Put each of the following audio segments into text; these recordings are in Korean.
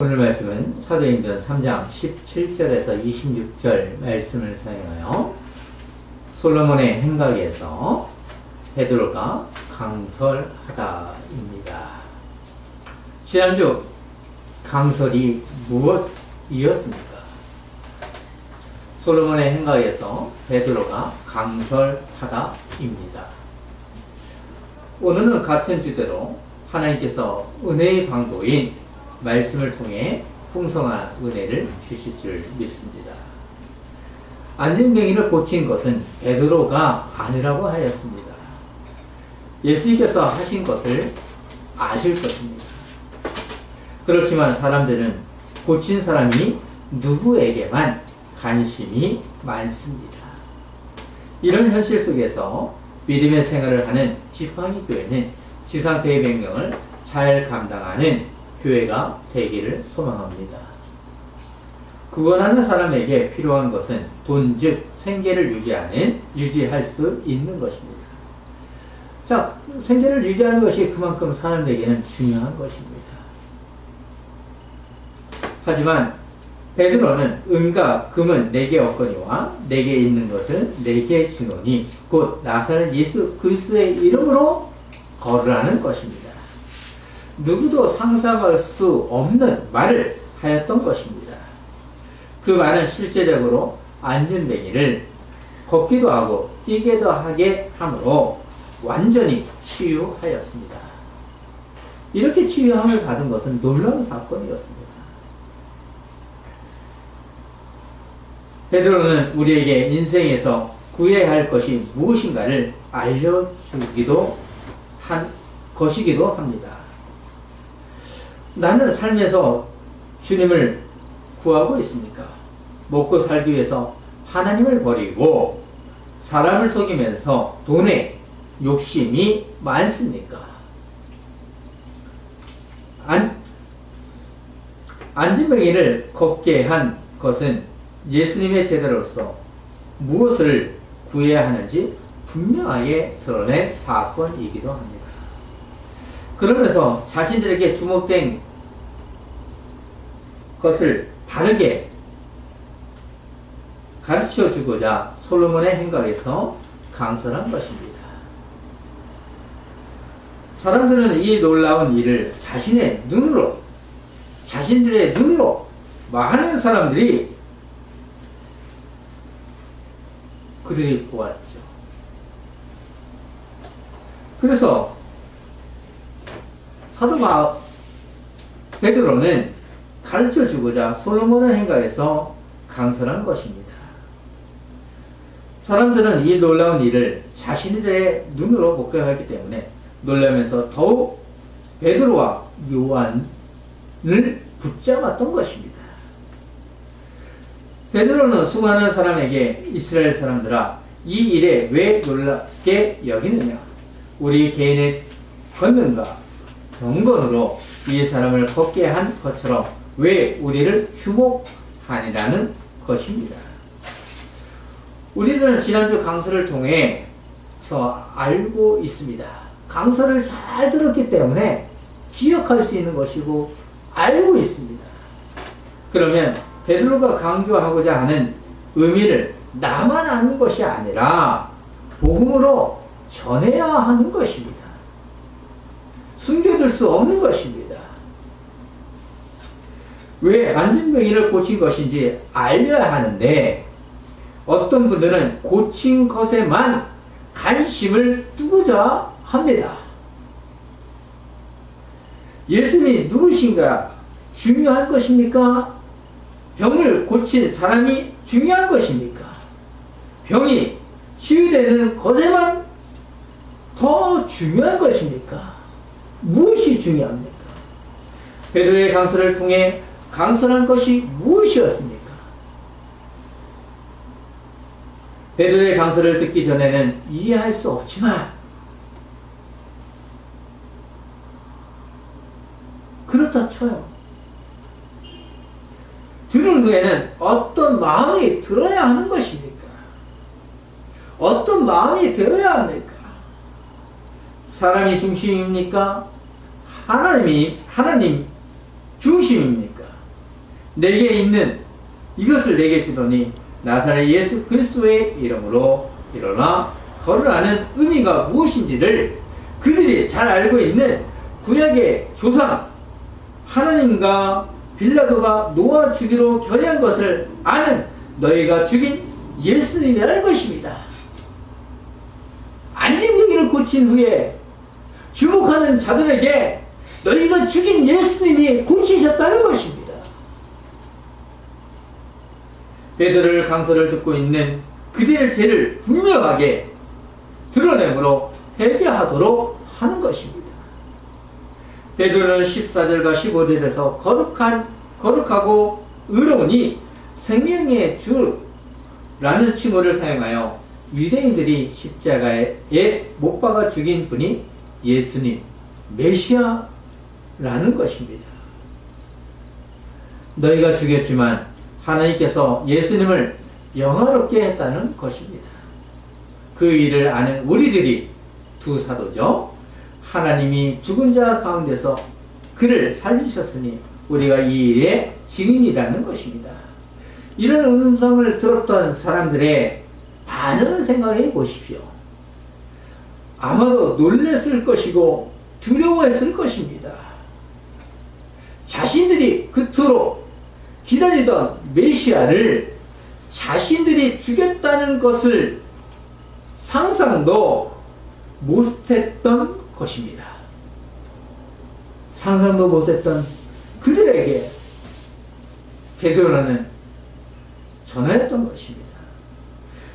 오늘 말씀은 사도행전 3장 17절에서 26절 말씀을 사용하여 솔로몬의 행각에서 베드로가 강설하다입니다. 지난주 강설이 무엇이었습니까? 솔로몬의 행각에서 베드로가 강설하다입니다. 오늘은 같은 주제로 하나님께서 은혜의 방도인 말씀을 통해 풍성한 은혜를 주실 줄 믿습니다. 안진병이를 고친 것은 베드로가 아니라고 하였습니다. 예수님께서 하신 것을 아실 것입니다. 그렇지만 사람들은 고친 사람이 누구에게만 관심이 많습니다. 이런 현실 속에서 믿음의 생활을 하는 지팡이 교회는 지상태의 명령을 잘 감당하는 교회가 되기를 소망합니다. 구원하는 사람에게 필요한 것은 돈, 즉 생계를 유지할 수 있는 것입니다. 자, 생계를 유지하는 것이 그만큼 사람에게는 중요한 것입니다. 하지만 베드로는 은과 금은 내게 없거니와 내게 있는 것을 내게 주노니 곧 나사렛 예수 그리스도의 이름으로 걸으라는 것입니다. 누구도 상상할 수 없는 말을 하였던 것입니다. 그 말은 실제적으로 안진뱅이를 걷기도 하고 뛰게도 하게 함으로 완전히 치유하였습니다. 이렇게 치유함을 받은 것은 놀라운 사건이었습니다. 베드로는 우리에게 인생에서 구해야 할 것이 무엇인가를 알려주기도 한 것이기도 합니다. 나는 삶에서 주님을 구하고 있습니까? 먹고 살기 위해서 하나님을 버리고 사람을 속이면서 돈에 욕심이 많습니까? 안진뱅이를 걷게 한 것은 예수님의 제자로서 무엇을 구해야 하는지 분명하게 드러낸 사건이기도 합니다. 그러면서 자신들에게 주목된 것을 바르게 가르쳐 주고자 솔로몬의 행각에서 강설한 것입니다. 사람들은 이 놀라운 일을 자신들의 눈으로 많은 사람들이 그들이 보았죠. 그래서 사도 베드로는 가르쳐주고자 솔로몬의 행각에서 강설한 것입니다. 사람들은 이 놀라운 일을 자신들의 눈으로 목격하기 때문에 놀라면서 더욱 베드로와 요한을 붙잡았던 것입니다. 베드로는 수많은 사람에게 이스라엘 사람들아 이 일에 왜 놀랍게 여기느냐? 우리 개인의 권능과 경건으로 이 사람을 걷게 한 것처럼 왜 우리를 주목하니라는 것입니다. 우리들은 지난주 강설을 통해서 알고 있습니다. 강설을 잘 들었기 때문에 기억할 수 있는 것이고 알고 있습니다. 그러면 베드로가 강조하고자 하는 의미를 나만 아는 것이 아니라 복음으로 전해야 하는 것입니다. 숨겨둘 수 없는 것입니다. 왜 안진뱅이를 고친 것인지 알려야 하는데 어떤 분들은 고친 것에만 관심을 두고자 합니다. 예수님이 누구신가 중요한 것입니까? 병을 고친 사람이 중요한 것입니까? 병이 치유되는 것에만 더 중요한 것입니까? 무엇이 중요합니까? 베드로의 강설을 통해 강설한 것이 무엇이었습니까? 베드로의 강설을 듣기 전에는 이해할 수 없지만 그렇다 쳐요. 들은 후에는 어떤 마음이 들어야 하는 것입니까? 어떤 마음이 들어야 합니까? 사람이 중심입니까? 하나님 중심입니까? 내게 있는 이것을 내게 주더니 나사렛 예수 그리스도의 이름으로 일어나 걸으라는 의미가 무엇인지를 그들이 잘 알고 있는 구약의 조상 하나님과 빌라도가 놓아주기로 결의한 것을 아는 너희가 죽인 예수님이라는 것입니다. 안진뱅이를 고친 후에 주목하는 자들에게 너희가 죽인 예수님이 고치셨다는 것입니다. 베드로의 강서를 듣고 있는 그들의 죄를 분명하게 드러내므로 회개하도록 하는 것입니다. 베드로는 14절과 15절에서 거룩하고 의로우니 생명의 주라는 칭호를 사용하여 유대인들이 십자가에 못 박아 죽인 분이 예수님, 메시아라는 것입니다. 너희가 죽였지만 하나님께서 예수님을 영화롭게 했다는 것입니다. 그 일을 아는 우리들이 두 사도죠. 하나님이 죽은 자 가운데서 그를 살리셨으니 우리가 이 일의 증인이라는 것입니다. 이런 음성을 들었던 사람들의 반응을 생각해 보십시오. 아마도 놀랐을 것이고 두려워했을 것입니다. 자신들이 그토록 기다리던 메시아를 자신들이 죽였다는 것을 상상도 못했던 것입니다. 상상도 못했던 그들에게 베드로는 전하였던 것입니다.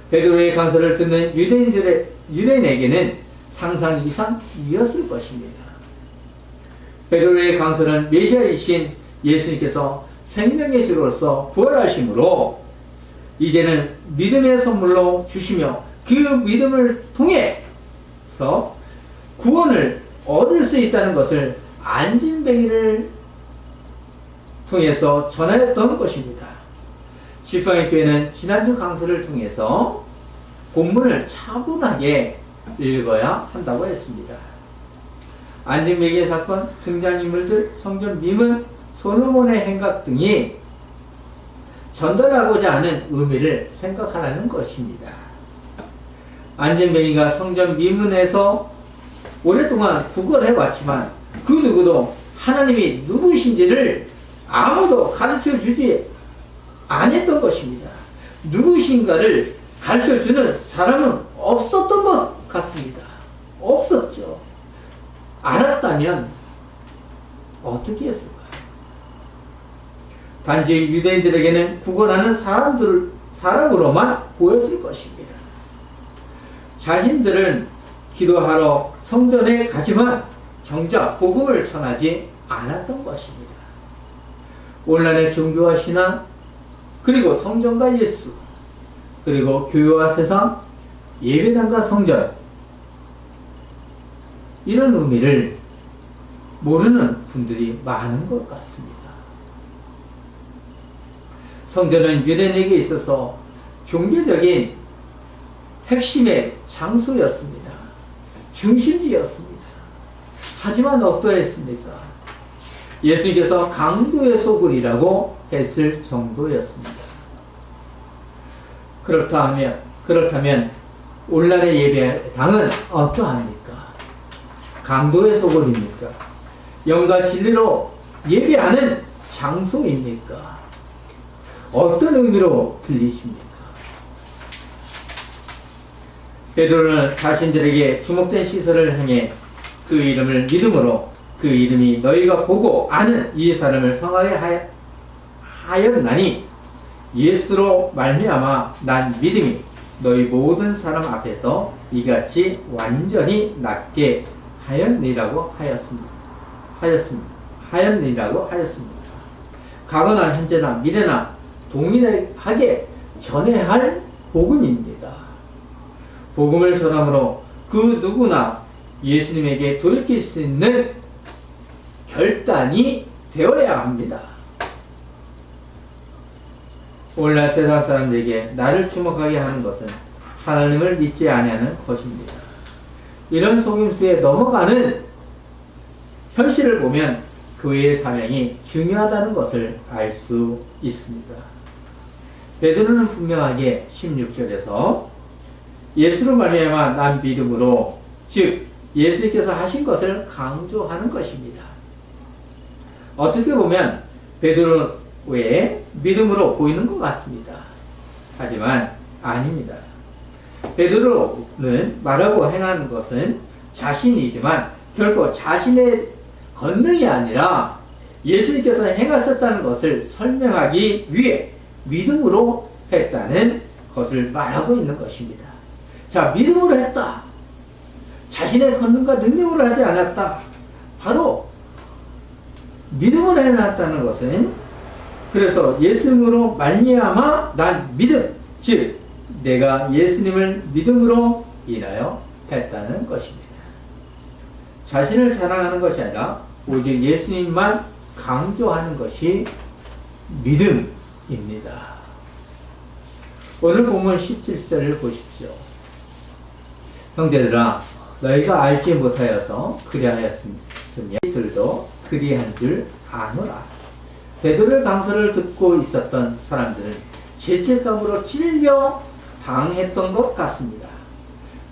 베드로의 강서를 듣는 유대인에게는 상상 이상이었을 것입니다. 베드로의 강서는 메시아이신 예수님께서 생명의 주로서 부활하심으로 이제는 믿음의 선물로 주시며 그 믿음을 통해서 구원을 얻을 수 있다는 것을 안진뱅이를 통해서 전하였던 것입니다. 지팡이 교회는 지난주 강서를 통해서 본문을 차분하게 읽어야 한다고 했습니다. 안진뱅이의 사건, 등장인물들, 성전 미문, 솔로몬의 행각 등이 전달하고자 하는 의미를 생각하라는 것입니다. 안진뱅이가 성전 미문에서 오랫동안 구걸해왔지만 그 누구도 하나님이 누구신지를 아무도 가르쳐주지 않았던 것입니다. 누구신가를 가르쳐주는 사람은 없었던 것 같습니다. 없었죠. 알았다면 어떻게 했을까요? 단지 유대인들에게는 구걸하는 사람으로만 보였을 것입니다. 자신들은 기도하러 성전에 가지만 정작 복음을 전하지 않았던 것입니다. 오늘날의 종교와 신앙, 그리고 성전과 예수, 그리고 교회와 세상, 예배당과 성전, 이런 의미를 모르는 분들이 많은 것 같습니다. 성전은 유대인에게 있어서 종교적인 핵심의 장소였습니다. 중심지였습니다. 하지만 어떠했습니까? 예수님께서 강도의 소굴이라고 했을 정도였습니다. 그렇다면 오늘날의 예배당은 어떠합니까? 강도의 소굴입니까? 영과 진리로 예배하는 장소입니까? 어떤 의미로 들리십니까? 베드로는 자신들에게 주목된 시설을 향해 그 이름을 믿음으로 그 이름이 너희가 보고 아는 이 사람을 성하게 하였나니 예수로 말미암아 난 믿음이 너희 모든 사람 앞에서 이같이 완전히 낫게 하였니라고 하였습니다. 과거나 현재나 미래나 동일하게 전해야 할 복음입니다. 복음을 전함으로 그 누구나 예수님에게 돌이킬 수 있는 결단이 되어야 합니다. 오늘날 세상 사람들에게 나를 주목하게 하는 것은 하나님을 믿지 아니하는 것입니다. 이런 속임수에 넘어가는 현실을 보면 교회의 사명이 중요하다는 것을 알 수 있습니다. 베드로는 분명하게 16절에서 예수로 말미암아 난 믿음으로, 즉 예수님께서 하신 것을 강조하는 것입니다. 어떻게 보면 베드로의 믿음으로 보이는 것 같습니다. 하지만 아닙니다. 베드로는 말하고 행하는 것은 자신이지만 결코 자신의 권능이 아니라 예수님께서 행하셨다는 것을 설명하기 위해 믿음으로 했다는 것을 말하고 있는 것입니다. 자, 믿음으로 했다. 자신의 권능과 능력으로 하지 않았다. 바로 믿음으로 해놨다는 것은, 그래서 예수님으로 말미암아 난 믿음, 즉 내가 예수님을 믿음으로 인하여 했다는 것입니다. 자신을 자랑하는 것이 아니라 오직 예수님만 강조하는 것이 믿음입니다. 오늘 본문 17절을 보십시오. 형제들아, 너희가 알지 못하여서 그리하였으며 너희들도 그리한 줄 아노라. 베드로의 강서를 듣고 있었던 사람들은 죄책감으로 찔려 당했던 것 같습니다.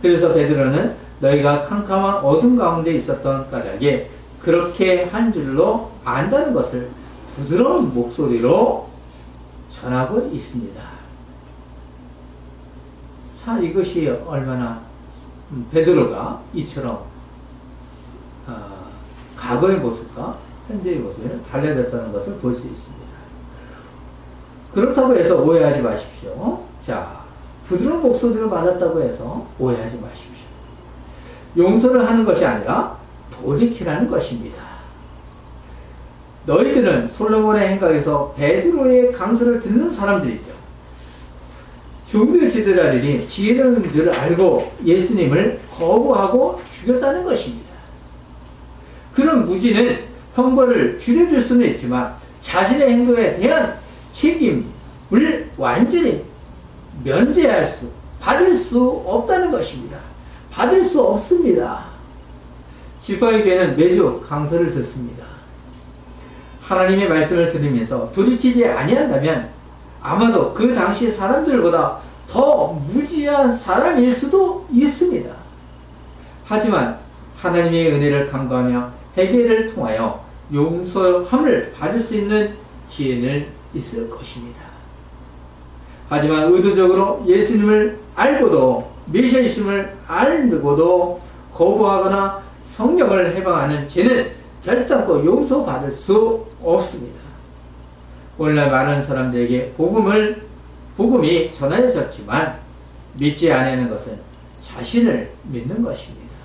그래서 베드로는 너희가 캄캄한 어둠 가운데 있었던 까닭에 그렇게 한 줄로 안다는 것을 부드러운 목소리로 전하고 있습니다. 자, 이것이 얼마나 베드로가 이처럼 과거의 모습과 현재의 모습을 달라졌다는 것을 볼 수 있습니다. 그렇다고 해서 오해하지 마십시오. 자, 부드러운 목소리로 말했다고 해서 오해하지 마십시오. 용서를 하는 것이 아니라 돌이키라는 것입니다. 너희들은 솔로몬의 행각에서 베드로의 강서를 듣는 사람들이죠. 종교 지도자들이 지혜로운 줄 알고 예수님을 거부하고 죽였다는 것입니다. 그런 무지는 형벌을 줄여줄 수는 있지만 자신의 행동에 대한 책임을 완전히 받을 수 없다는 것입니다. 받을 수 없습니다. 지파의교회는 매주 강서를 듣습니다. 하나님의 말씀을 들으면서 돌이키지 아니한다면 아마도 그 당시 사람들보다 더 무지한 사람일 수도 있습니다. 하지만 하나님의 은혜를 간구하며 회개를 통하여 용서함을 받을 수 있는 기회는 있을 것입니다. 하지만 의도적으로 예수님을 알고도 메시아이심을 알고도 거부하거나 성령을 해방하는 죄는 결단코 용서받을 수 없습니다. 오늘날 많은 사람들에게 복음이 전하여졌지만 믿지 않는 것은 자신을 믿는 것입니다.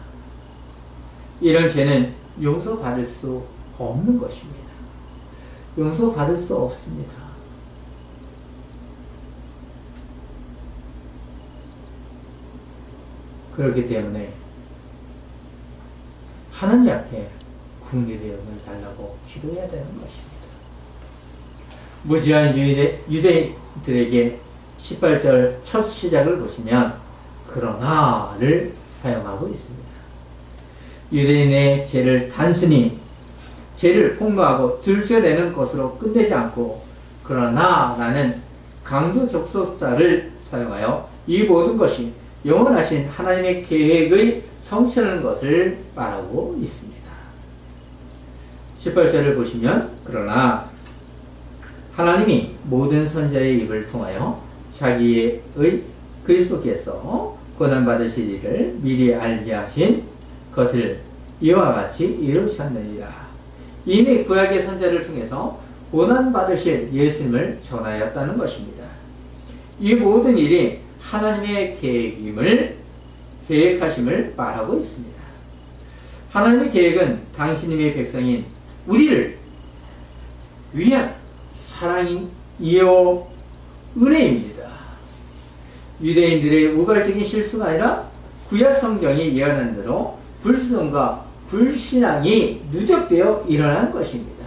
이런 죄는 용서받을 수 없는 것입니다. 용서받을 수 없습니다. 그렇기 때문에 하나님 앞에 국리의 영을 달라고 기도해야 되는 것입니다. 무지한 유대인들에게 18절 첫 시작을 보시면 그러나를 사용하고 있습니다. 유대인의 죄를 단순히 죄를 폭로하고 들춰내는 것으로 끝내지 않고 그러나라는 강조 접속사를 사용하여 이 모든 것이 영원하신 하나님의 계획의 성취하는 것을 말하고 있습니다. 18절을 보시면 그러나 하나님이 모든 선자의 입을 통하여 자기의 그리스도께서 고난받으실 일을 미리 알게 하신 것을 이와 같이 이루셨느니라. 이미 구약의 선자를 통해서 고난받으실 예수님을 전하였다는 것입니다. 이 모든 일이 하나님의 계획하심을 말하고 있습니다. 하나님의 계획은 당신님의 백성인 우리를 위한 사랑이요 은혜입니다. 유대인들의 우발적인 실수가 아니라 구약 성경이 예언한 대로 불순종과 불신앙이 누적되어 일어난 것입니다.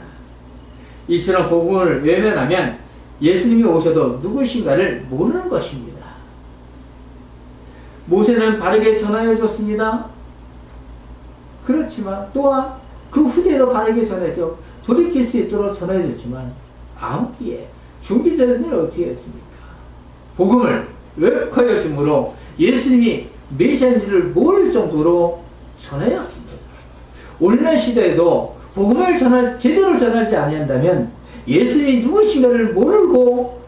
이처럼 복음을 외면하면 예수님이 오셔도 누구신가를 모르는 것입니다. 모세는 바르게 전하여 줬습니다. 그렇지만 또한 그 후대도 바르게 전해줘 돌이킬 수 있도록 전해줬지만 아무기에 중기자들은 어떻게 했습니까? 복음을 왜곡하여 주므로 예수님이 메시아인지를 모를 정도로 전하였습니다. 오늘날 시대에도 복음을 제대로 전하지 아니한다면 예수님이 누구신가를 모르고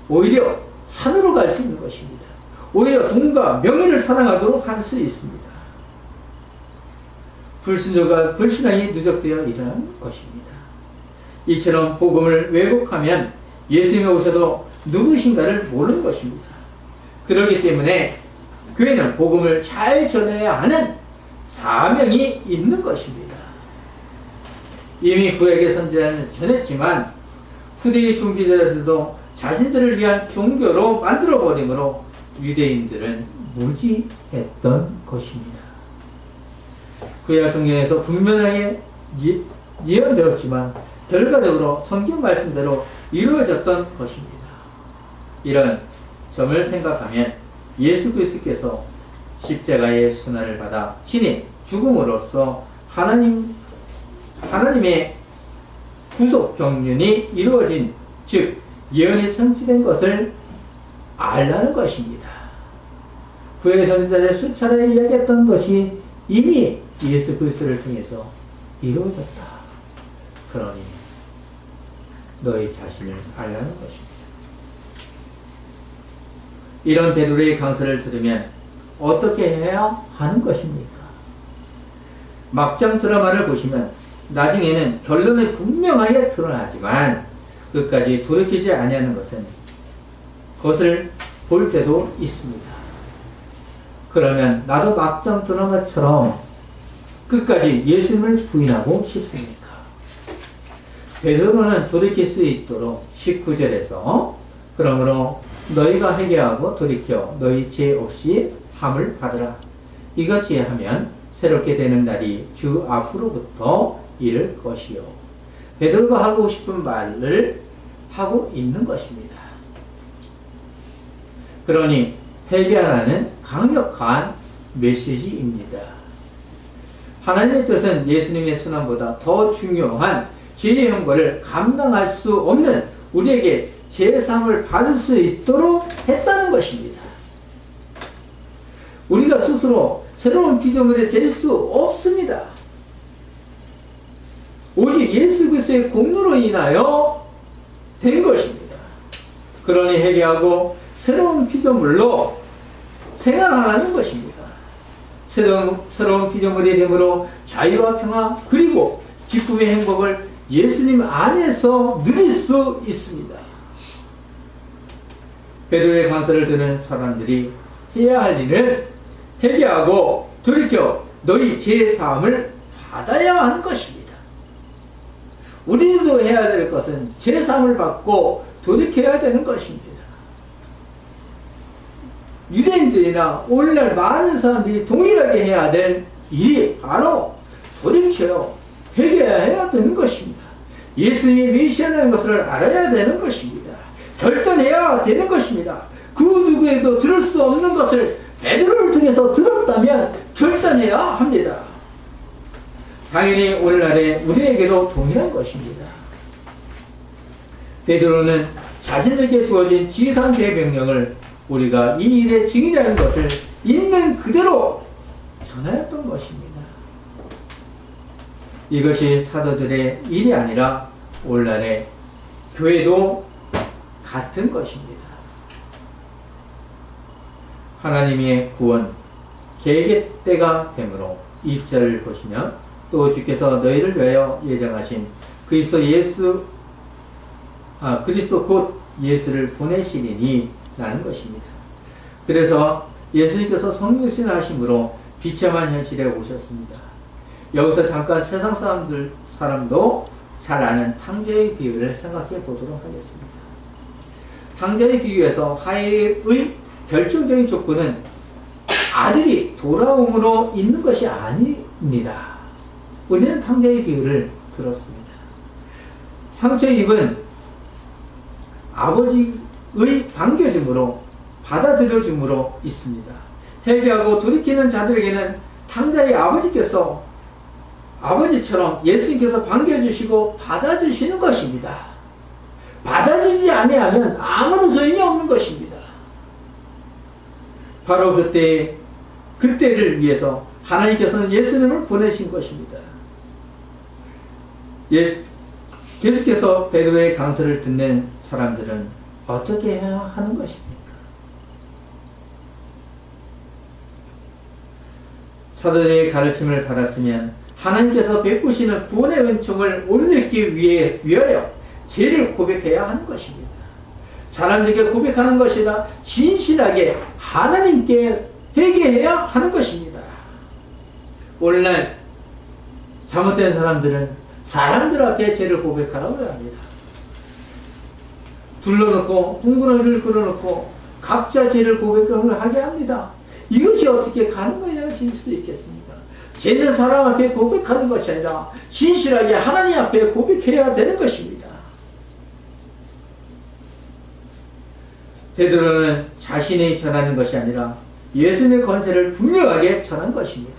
오히려 산으로 갈 수 있는 것입니다. 오히려 돈과 명예를 사랑하도록 할 수 있습니다. 불신앙이 누적되어 일어나는 것입니다. 이처럼 복음을 왜곡하면 예수님이 오셔도 누구신가를 모르는 것입니다. 그렇기 때문에 교회는 복음을 잘 전해야 하는 사명이 있는 것입니다. 이미 구약의 선지자는 전했지만 후대의 중기자들도 자신들을 위한 종교로 만들어버리므로 유대인들은 무지했던 것입니다. 구약 성경에서 분명하게 예언되었지만 결과적으로 성경 말씀대로 이루어졌던 것입니다. 이런 점을 생각하면 예수 그리스도께서 십자가의 순환을 받아 친히 죽음으로써 하나님의 구속 경륜이 이루어진, 즉 예언이 성취된 것을 알라는 것입니다. 구약의 선지자들이 수차례 이야기했던 것이 이미 예수 그리스도를 통해서 이루어졌다. 그러니 너희 자신을 알라는 것입니다. 이런 베드로의 강서를 들으면 어떻게 해야 하는 것입니까? 막장 드라마를 보시면 나중에는 결론이 분명하게 드러나지만 끝까지 돌이키지 아니하는 것을 볼 때도 있습니다. 그러면 나도 막장 드라마처럼 끝까지 예수님을 부인하고 싶습니까? 베드로는 돌이킬 수 있도록 19절에서 그러므로 너희가 회개하고 돌이켜 너희 죄 없이 함을 받으라. 이같이 하면 새롭게 되는 날이 주 앞으로부터 이를 것이요. 베드로가 하고 싶은 말을 하고 있는 것입니다. 그러니 회개하라는 강력한 메시지입니다. 하나님의 뜻은 예수님의 순환보다 더 중요한 죄의 형벌을 감당할 수 없는 우리에게 제사함을 받을 수 있도록 했다는 것입니다. 우리가 스스로 새로운 피조물이 될 수 없습니다. 오직 예수 그리스도의 공로로 인하여 된 것입니다. 그러니 회개하고 새로운 피조물로 생활하라는 것입니다. 새로운 피조물이 되므로 자유와 평화 그리고 기쁨의 행복을 예수님 안에서 누릴 수 있습니다. 베드로의 강서를 듣는 사람들이 해야 할 일은 회개하고 돌이켜 너희 죄 사함을 받아야 하는 것입니다. 우리도 해야 될 것은 죄 사함을 받고 돌이켜야 되는 것입니다. 유대인들이나 오늘날 많은 사람들이 동일하게 해야 될 일이 바로 돌이켜 회개해야 되는 것입니다. 예수님이 메시아라는 것을 알아야 되는 것입니다. 결단해야 되는 것입니다. 그 누구에도 들을 수 없는 것을 베드로를 통해서 들었다면 결단해야 합니다. 당연히 오늘날에 우리에게도 동일한 것입니다. 베드로는 자신에게 주어진 지상 대명령을 우리가 이 일의 증인이라는 것을 있는 그대로 전하였던 것입니다. 이것이 사도들의 일이 아니라 오늘날의 교회도 같은 것입니다. 하나님의 구원, 계획의 때가 되므로 2절을 보시면 또 주께서 너희를 위하여 예정하신 그리스도 곧 예수를 보내시리니 라는 것입니다. 그래서 예수님께서 성육신 하심으로 비참한 현실에 오셨습니다. 여기서 잠깐 세상 사람도 잘 아는 탕자의 비유를 생각해 보도록 하겠습니다. 탕자의 비유에서 화해의 결정적인 조건은 아들이 돌아옴으로 있는 것이 아닙니다. 우리는 탕자의 비유를 들었습니다. 상처 입은 아버지의 반겨줌으로 받아들여줌으로 있습니다. 회개하고 돌이키는 자들에게는 탕자의 아버지처럼 예수님께서 반겨주시고 받아주시는 것입니다. 받아주지 아니하면 아무런 소용이 없는 것입니다. 바로 그때를 위해서 하나님께서는 예수님을 보내신 것입니다. 계속해서 베드로의 강설을 듣는 사람들은 어떻게 해야 하는 것입니까? 사도들의 가르침을 받았으면 하나님께서 베푸시는 구원의 은총을 올리기 위하여 죄를 고백해야 하는 것입니다. 사람들에게 고백하는 것이라 진실하게 하나님께 회개해야 하는 것입니다. 오늘날 잘못된 사람들은 사람들 앞에 죄를 고백하라고 합니다. 둘러놓고 둥그러니를 끌어놓고 각자 죄를 고백하게 합니다. 이것이 어떻게 가능하실 수 있겠습니까? 죄는 사람 앞에 고백하는 것이 아니라 진실하게 하나님 앞에 고백해야 되는 것입니다. 베드로는 자신이 전하는 것이 아니라 예수님의 권세를 분명하게 전한 것입니다.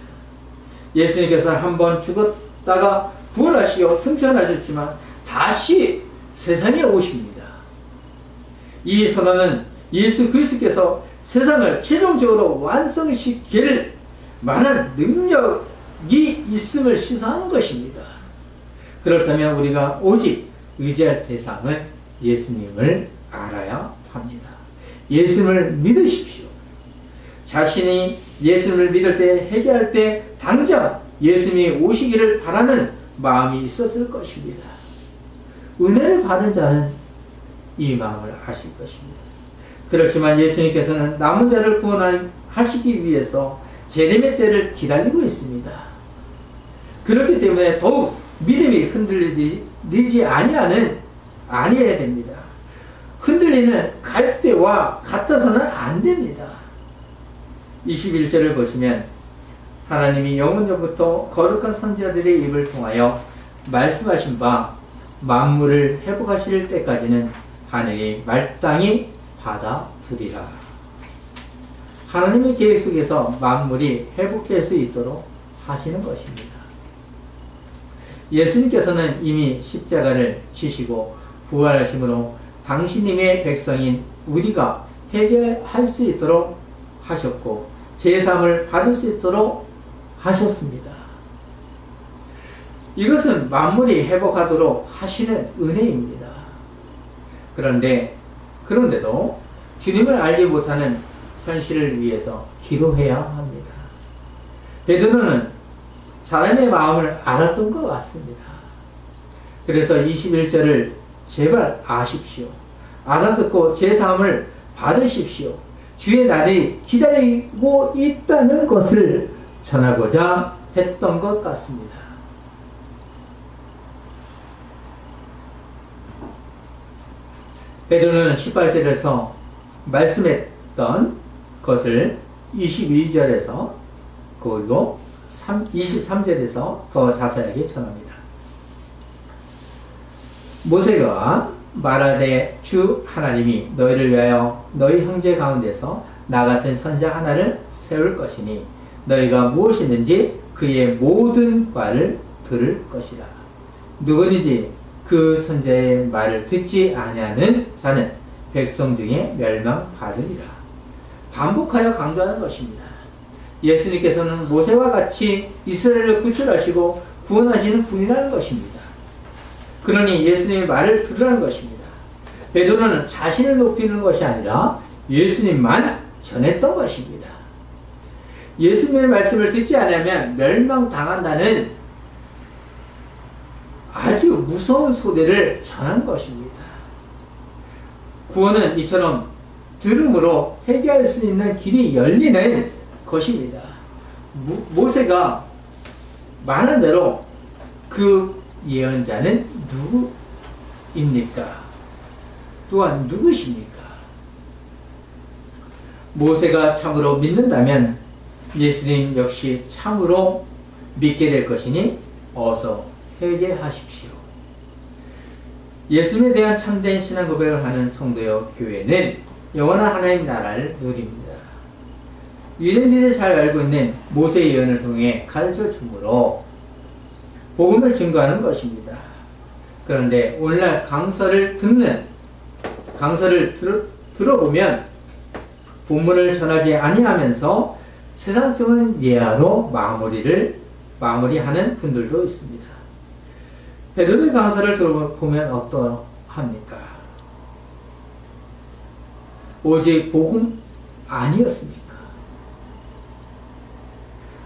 예수님께서 한번 죽었다가 부활하시어 승천하셨지만 다시 세상에 오십니다. 이 선언은 예수 그리스도께서 세상을 최종적으로 완성시킬 만한 능력이 있음을 시사하는 것입니다. 그렇다면 우리가 오직 의지할 대상은 예수님을 알아야 합니다. 예수님을 믿으십시오. 자신이 예수님을 믿을 때, 회개할 때 당장 예수님이 오시기를 바라는 마음이 있었을 것입니다. 은혜를 받은 자는 이 마음을 아실 것입니다. 그렇지만 예수님께서는 남은 자를 구원하시기 위해서 재림의 때를 기다리고 있습니다. 그렇기 때문에 더욱 믿음이 흔들리지 아니해야 됩니다. 흔들리는 갈대와 같아서는 안 됩니다. 21절을 보시면 하나님이 영원전부터 거룩한 선지자들의 입을 통하여 말씀하신 바 만물을 회복하실 때까지는 하늘이 말땅히 받아들이라. 하나님의 계획 속에서 만물이 회복될 수 있도록 하시는 것입니다. 예수님께서는 이미 십자가를 지시고 부활하심으로 당신님의 백성인 우리가 회개할 수 있도록 하셨고 제사함을 받을 수 있도록 하셨습니다. 이것은 만물이 회복하도록 하시는 은혜입니다. 그런데도 주님을 알지 못하는 현실을 위해서 기도해야 합니다. 베드로는 사람의 마음을 알았던 것 같습니다. 그래서 21절을 제발 아십시오. 알아듣고 제사함을 받으십시오. 주의 날이 기다리고 있다는 것을 전하고자 했던 것 같습니다. 베드로는 18절에서 말씀했던 것을 22절에서 그리고 23절에서 더 자세하게 전합니다. 모세가 말하되 주 하나님이 너희를 위하여 너희 형제 가운데서 나 같은 선지자 하나를 세울 것이니 너희가 무엇이든지 그의 모든 말을 들을 것이라. 누구든지 그 선지자의 말을 듣지 아니하는 자는 백성 중에 멸망받으리라. 반복하여 강조하는 것입니다. 예수님께서는 모세와 같이 이스라엘을 구출하시고 구원하시는 분이라는 것입니다. 그러니 예수님의 말을 들으라는 것입니다. 베드로는 자신을 높이는 것이 아니라 예수님만 전했던 것입니다. 예수님의 말씀을 듣지 않으면 멸망당한다는 아주 무서운 소리를 전한 것입니다. 구원은 이처럼 들음으로 회개할 수 있는 길이 열리는 것입니다. 모세가 말한 대로 그 예언자는 누구입니까? 또한 누구십니까? 모세가 참으로 믿는다면 예수님 역시 참으로 믿게 될 것이니 어서 회개하십시오. 예수님에 대한 참된 신앙 고백을 하는 성도여 교회는 영원한 하나님 나라를 누립니다. 유대인들이 잘 알고 있는 모세의 예언을 통해 가르쳐 주므로 복음을 증거하는 것입니다. 그런데 오늘날 강서를 들어보면 본문을 전하지 아니하면서 세상성은 예하로 마무리하는 분들도 있습니다. 베드로의 강서를 들어보면 어떠합니까? 오직 복음 아니었습니까?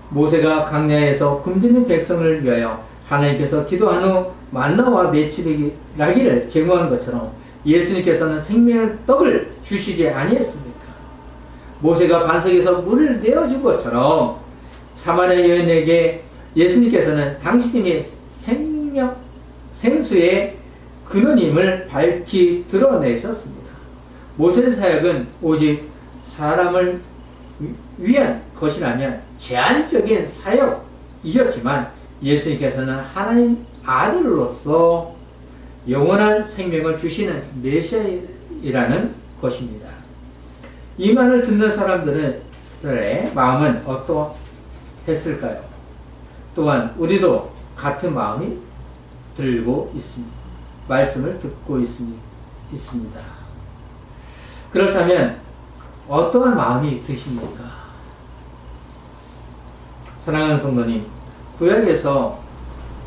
모세가 광야에서 굶주린 백성을 위하여 하나님께서 기도한 후 만나와 메추라기를 제공한 것처럼 예수님께서는 생명의 떡을 주시지 아니했습니까? 모세가 반석에서 물을 내어준 것처럼 사마리아 여인에게 예수님께서는 당신이 생수의 근원임을 밝히 드러내셨습니다. 모세의 사역은 오직 사람을 위한 것이라면 제한적인 사역이었지만 예수님께서는 하나님 아들로서 영원한 생명을 주시는 메시아이라는 것입니다. 이 말을 듣는 사람들의 마음은 어떠했을까요? 또한 우리도 같은 마음이 들고 있습니다. 말씀을 듣고 있습니다. 그렇다면 어떠한 마음이 드십니까? 사랑하는 성도님, 구약에서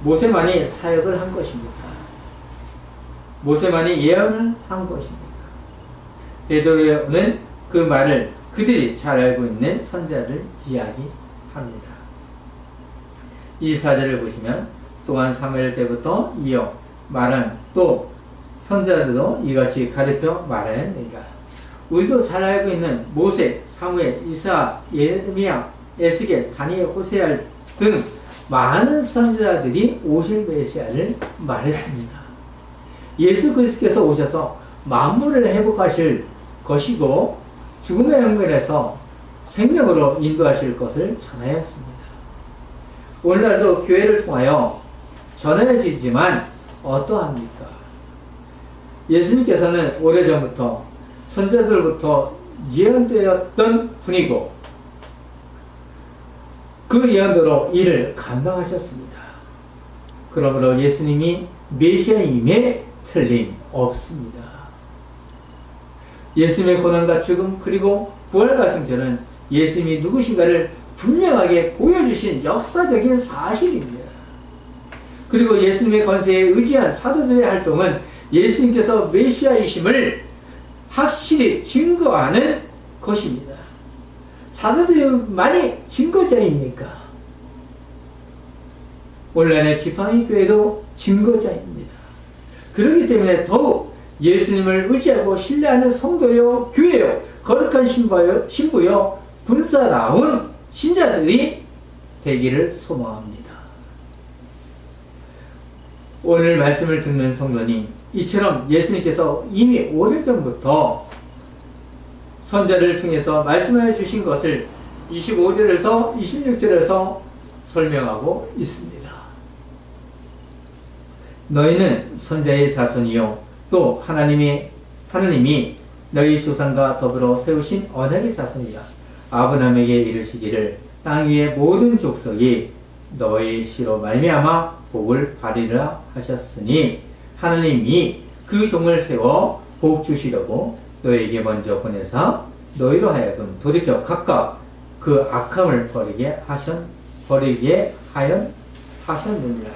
모세만이 사역을 한 것입니까? 모세만이 예언을 한 것입니까? 베드로는 그 말을 그들이 잘 알고 있는 선자를 이야기합니다. 이 사절을 보시면 또한 사무엘 때부터 이어 말한 또 선자들도 이같이 가르쳐 말하였느니라. 우리도 잘 알고 있는 모세, 사무엘, 이사, 예레미야, 에스겔, 다니엘, 호세아 등 많은 선지자들이 오실 메시아를 말했습니다. 예수 그리스도께서 오셔서 만물을 회복하실 것이고 죽음의 영면에서 생명으로 인도하실 것을 전하였습니다. 오늘날도 교회를 통하여 전해지지만 어떠합니까? 예수님께서는 오래전부터 선지자들부터 예언되었던 분이고 그 예언대로 이를 감당하셨습니다. 그러므로 예수님이 메시아임에 틀림없습니다. 예수님의 고난과 죽음 그리고 부활과 승천은 예수님이 누구신가를 분명하게 보여주신 역사적인 사실입니다. 그리고 예수님의 권세에 의지한 사도들의 활동은 예수님께서 메시아이심을 확실히 증거하는 것입니다. 사도들만이 증거자입니까? 오늘날의 지팡이 교회도 증거자입니다. 그렇기 때문에 더욱 예수님을 의지하고 신뢰하는 성도요, 교회요, 거룩한 신부요, 분사다운 신자들이 되기를 소망합니다. 오늘 말씀을 듣는 성도님, 이처럼 예수님께서 이미 오래전부터 선자를 통해서 말씀해 주신 것을 25절에서 26절에서 설명하고 있습니다. 너희는 선자의 자손이요 또 하나님이 너희 조상과 더불어 세우신 언약의 자손이라. 아브라함에게 이르시기를 땅 위의 모든 족속이 너희 씨로 말미암아 복을 받으리라 하셨으니 하나님이 그 종을 세워 복 주시려고 너에게 먼저 보내사 너희로 하여금 돌이켜 각각 그 악함을 버리게 하셨느니라.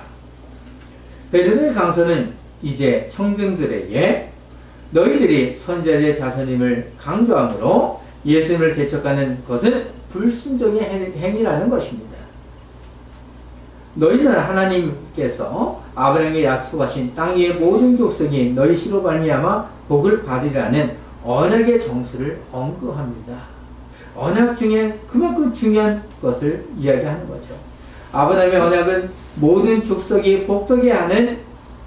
베드로의 강서는 이제 청중들에게 너희들이 선지자의 자손임을 강조함으로 예수님을 대적하는 것은 불순종의 행위라는 것입니다. 너희는 하나님께서 아브라함에게 약속하신 땅 위의 모든 족속이 너희 씨로 말미암아 복을 받으리라는 언약의 정수를 언급합니다. 언약 중에 그만큼 중요한 것을 이야기하는 거죠. 아브라함의 언약은 모든 족속이 복되게 하는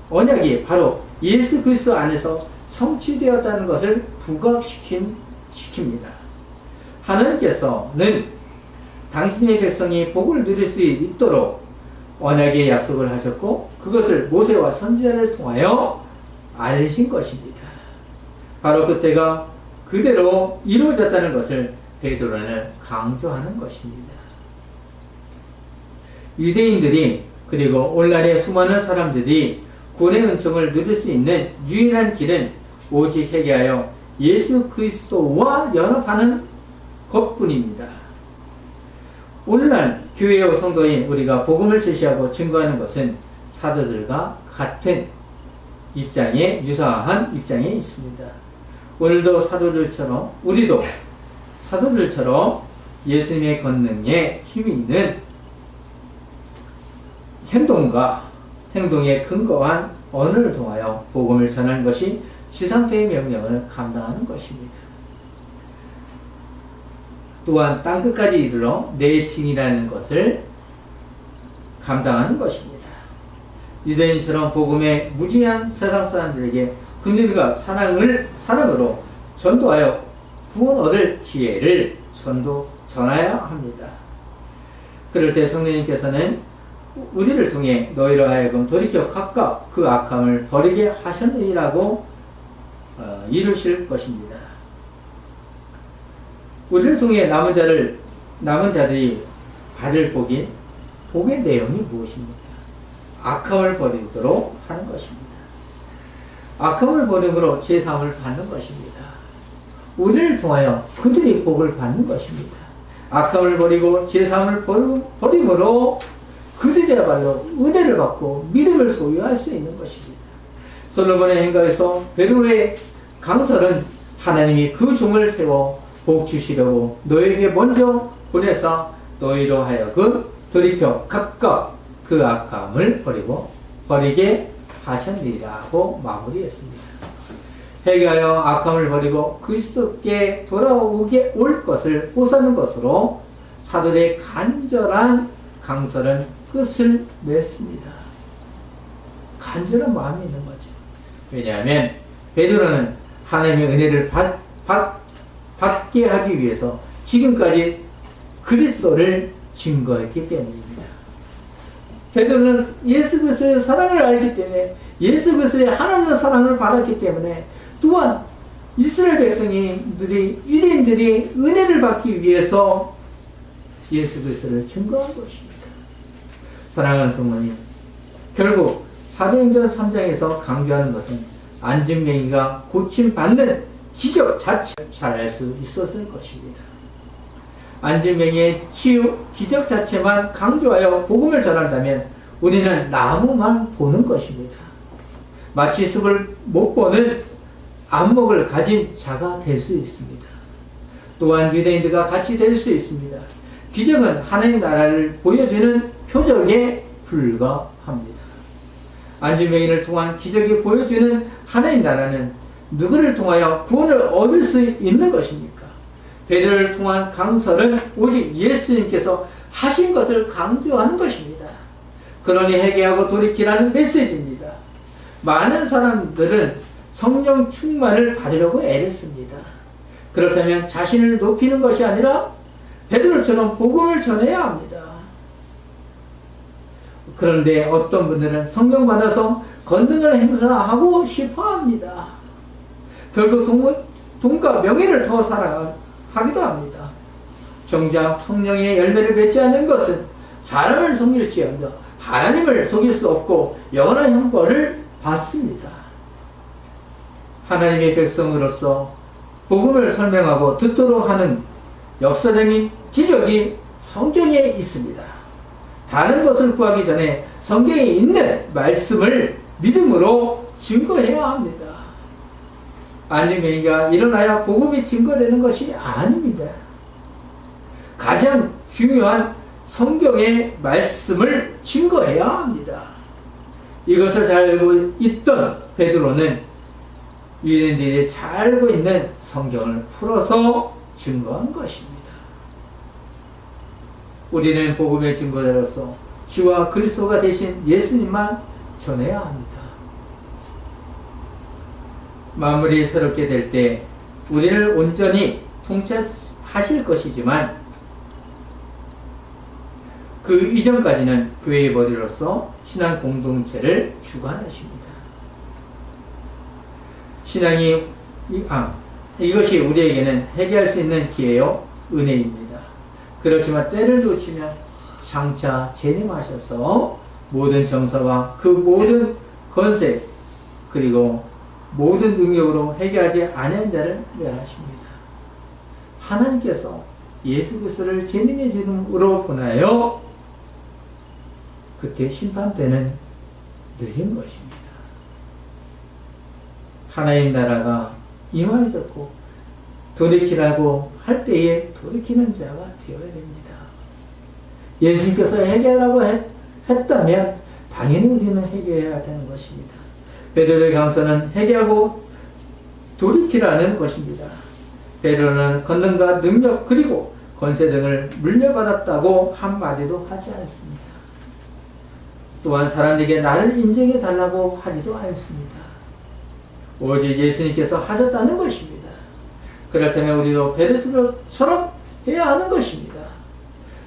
언약이 바로 예수 그리스도 안에서 성취되었다는 것을 부각시킵니다. 하나님께서는 당신의 백성이 복을 누릴 수 있도록 언약의 약속을 하셨고 그것을 모세와 선지자를 통하여 알리신 것입니다. 바로 그때가 그대로 이루어졌다는 것을 베드로는 강조하는 것입니다. 유대인들이 그리고 오늘날의 수많은 사람들이 구원의 은총을 누릴 수 있는 유일한 길은 오직 회개하여 예수 그리스도와 연합하는 것뿐입니다. 오늘날 교회의 성도인 우리가 복음을 제시하고 증거하는 것은 사도들과 같은 입장에 유사한 입장에 있습니다. 오늘도 사도들처럼 우리도 사도들처럼 예수님의 권능에 힘이 있는 행동에 근거한 언어를 통하여 복음을 전하는 것이 지상태의 명령을 감당하는 것입니다. 또한 땅끝까지 이르러 내 증이라는 것을 감당하는 것입니다. 유대인처럼 복음의 무지한 세상 사람들에게 그들과 사랑으로 전도하여 구원 얻을 기회를 전하여야 합니다. 그럴 때 성령님께서는 우리를 통해 너희로 하여금 돌이켜 각각 그 악함을 버리게 하셨느니라고 이루실 것입니다. 우리를 통해 남은 자들이 받을 복의 내용이 무엇입니까? 악함을 버리도록 하는 것입니다. 악함을 버림으로 제사함을 받는 것입니다. 우리를 통하여 그들이 복을 받는 것입니다. 악함을 버리고 제사함을 버림으로 그들이야말로 은혜를 받고 믿음을 소유할 수 있는 것입니다. 솔로몬의 행가에서 베드로의 강설은 하나님이 그 종을 세워 복 주시려고 너에게 먼저 보내사 너희로 하여금 돌이켜 각각 그 악함을 버리게 하셨느니라고 마무리했습니다. 회개하여 악함을 버리고 그리스도께 돌아오게 올 것을 보사는 것으로 사도의 간절한 강설은 끝을 맺습니다. 간절한 마음이 있는 거죠. 왜냐하면 베드로는 하나님의 은혜를 받게 하기 위해서 지금까지 그리스도를 증거했기 때문입니다. 베드로는 예수 그리스도의 사랑을 알기 때문에 예수 그리스도의 하나님의 사랑을 받았기 때문에 또한 이스라엘 유대인들이 은혜를 받기 위해서 예수 그리스도를 증거한 것입니다. 사랑하는 성도님, 결국 사도행전 3장에서 강조하는 것은 안진뱅이가 고침받는 기적 자체를 잘 알 수 있었을 것입니다. 안진뱅이의 치유 기적 자체만 강조하여 복음을 전한다면 우리는 나무만 보는 것입니다. 마치 숲을 못 보는 안목을 가진 자가 될 수 있습니다. 또한 유대인들과 같이 될 수 있습니다. 기적은 하나님 나라를 보여주는 표적에 불과합니다. 안진뱅이를 통한 기적이 보여주는 하나님 나라는 누구를 통하여 구원을 얻을 수 있는 것입니까? 베드로를 통한 강설은 오직 예수님께서 하신 것을 강조하는 것입니다. 그러니 회개하고 돌이키라는 메시지입니다. 많은 사람들은 성령 충만을 받으려고 애를 씁니다. 그렇다면 자신을 높이는 것이 아니라 베드로처럼 복음을 전해야 합니다. 그런데 어떤 분들은 성령 받아서 권능을 행사하고 싶어 합니다. 결국 돈과 명예를 더 사랑하기도 합니다. 정작 성령의 열매를 맺지 않는 것은 사람을 속일지언정 하나님을 속일 수 없고 영원한 형벌을 받습니다. 하나님의 백성으로서 복음을 설명하고 듣도록 하는 역사적인 기적이 성경에 있습니다. 다른 것을 구하기 전에 성경에 있는 말씀을 믿음으로 증거해야 합니다. 안진뱅이가 일어나야 복음이 증거되는 것이 아닙니다. 가장 중요한 성경의 말씀을 증거해야 합니다. 이것을 잘 알고 있던 베드로는 유대인들이 잘 알고 있는 성경을 풀어서 증거한 것입니다. 우리는 복음의 증거자로서 주와 그리스도가 되신 예수님만 전해야 합니다. 마무리 새롭게 될 때 우리를 온전히 통치하실 것이지만 그 이전까지는 교회의 머리로서 신앙 공동체를 주관하십니다. 이것이 우리에게는 회개할 수 있는 기회요 은혜입니다. 그렇지만 때를 놓치면 장차 재림하셔서 모든 정사와 그 모든 권세 그리고 모든 능력으로 해결하지 아니한 자를 멸하십니다. 하나님께서 예수 그리스도를 재림의 지름으로 보내요. 그때 심판 때는 늦은 것입니다. 하나님 나라가 임하여졌고 돌이키라고 할 때에 돌이키는 자가 되어야 됩니다. 예수님께서 해결하라고 했다면 당연히 우리는 해결해야 되는 것입니다. 베드로의 강서는 회개하고 돌이키라는 것입니다. 베드로는 권능과 능력 그리고 권세 등을 물려받았다고 한마디도 하지 않습니다. 또한 사람에게 나를 인정해 달라고 하지도 않습니다. 오직 예수님께서 하셨다는 것입니다. 그렇다면 우리도 베드로처럼 해야 하는 것입니다.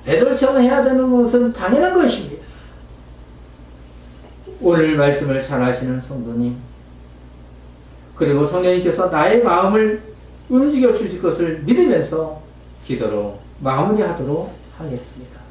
베드로처럼 해야 되는 것은 당연한 것입니다. 오늘 말씀을 잘 아시는 성도님, 그리고 성령님께서 나의 마음을 움직여 주실 것을 믿으면서 기도로 마무리하도록 하겠습니다.